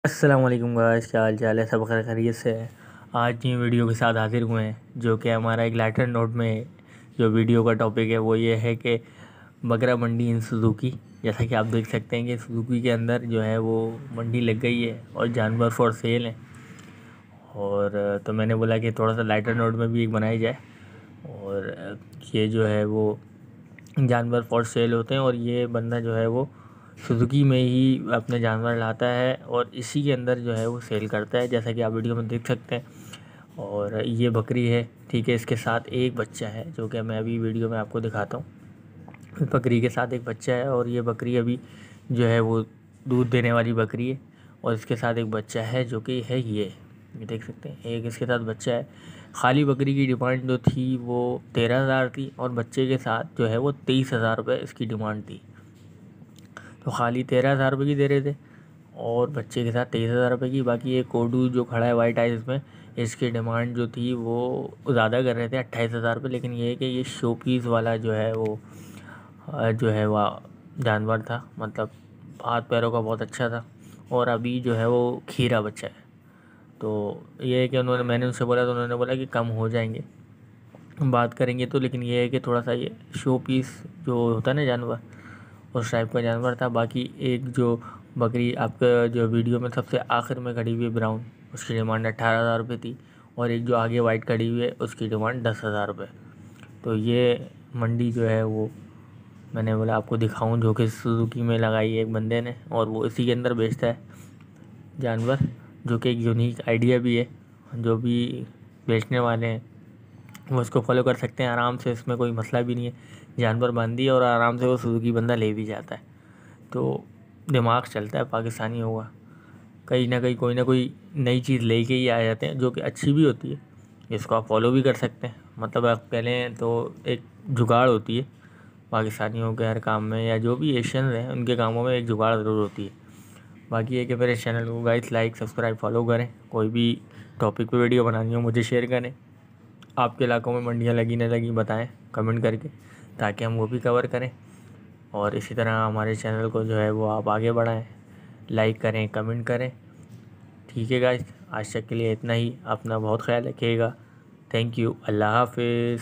अस्सलाम वालेकुम गाइस, क्या हाल चाल है। सब खैरियत से है। आज की वीडियो के साथ हाजिर हुए हैं जो कि हमारा एक लाइटर नोट में जो वीडियो का टॉपिक है वो ये है कि बकरा मंडी इन सुजुकी। जैसा कि आप देख सकते हैं कि सुजुकी के अंदर जो है वो मंडी लग गई है और जानवर फॉर सेल हैं। और तो मैंने बोला कि थोड़ा सा लाइटर नोट में भी एक बनाई जाए। और ये जो है वो जानवर फॉर सेल होते हैं और ये बंदा जो है वो सुजुकी में ही अपने जानवर लाता है और इसी के अंदर जो है वो सेल करता है, जैसा कि आप वीडियो में देख सकते हैं। और ये बकरी है, ठीक है। इसके साथ एक बच्चा है जो कि मैं अभी वीडियो में आपको दिखाता हूँ। बकरी के साथ एक बच्चा है और ये बकरी अभी जो है वो दूध देने वाली बकरी है। और इसके साथ एक बच्चा है जो कि है ये देख सकते हैं, एक इसके साथ बच्चा है। खाली बकरी की डिमांड जो थी वो 13,000 थी और बच्चे के साथ जो है वो 23,000 रुपये इसकी डिमांड थी। तो खाली 13,000 रुपये की दे रहे थे और बच्चे के साथ 23,000 रुपये की। बाकी ये कोडू जो खड़ा है वाइट आइज में, इसकी डिमांड जो थी वो ज़्यादा कर रहे थे, 28,000 रुपये। लेकिन ये है कि ये शो पीस वाला जो है वो जो है वह जानवर था, मतलब हाथ पैरों का बहुत अच्छा था और अभी जो है वो खीरा बच्चा है। तो ये है कि मैंने उनसे बोला तो उन्होंने बोला कि कम हो जाएंगे, बात करेंगे तो। लेकिन ये है कि थोड़ा सा ये शो पीस जो होता है ना जानवर, उस टाइप का जानवर था। बाकी एक जो बकरी आपका जो वीडियो में सबसे आखिर में खड़ी हुई है ब्राउन, उसकी डिमांड 18,000 रुपये थी। और एक जो आगे वाइट खड़ी हुई है उसकी डिमांड 10,000 रुपये। तो ये मंडी जो है वो मैंने बोला आपको दिखाऊं, जो कि सुजुकी में लगाई है एक बंदे ने और वो इसी के अंदर बेचता है जानवर, जो कि एक यूनिक आइडिया भी है। जो भी बेचने वाले हैं वो उसको फॉलो कर सकते हैं आराम से, इसमें कोई मसला भी नहीं है। जानवर बांध दिए और आराम से वो सुजुकी बंदा ले भी जाता है। तो दिमाग चलता है पाकिस्तानी होगा, कहीं ना कहीं कोई ना कोई नई चीज़ लेके ही आ जाते हैं जो कि अच्छी भी होती है। इसको आप फॉलो भी कर सकते हैं। मतलब आप पहले तो एक जुगाड़ होती है पाकिस्तानियों के हर काम में, या जो भी एशियन हैं उनके कामों में एक जुगाड़ ज़रूर होती है। बाकी ये कि मेरे चैनल को गाइस लाइक सब्सक्राइब फॉलो करें। कोई भी टॉपिक पे वीडियो बनानी हो मुझे शेयर करें। आपके इलाकों में मंडियाँ लगी न लगी बताएं कमेंट करके, ताकि हम वो भी कवर करें। और इसी तरह हमारे चैनल को जो है वो आप आगे बढ़ाएं, लाइक करें, कमेंट करें। ठीक है गाइस, आज तक के लिए इतना ही। अपना बहुत ख्याल रखिएगा। Thank you. अल्लाह हाफिज़।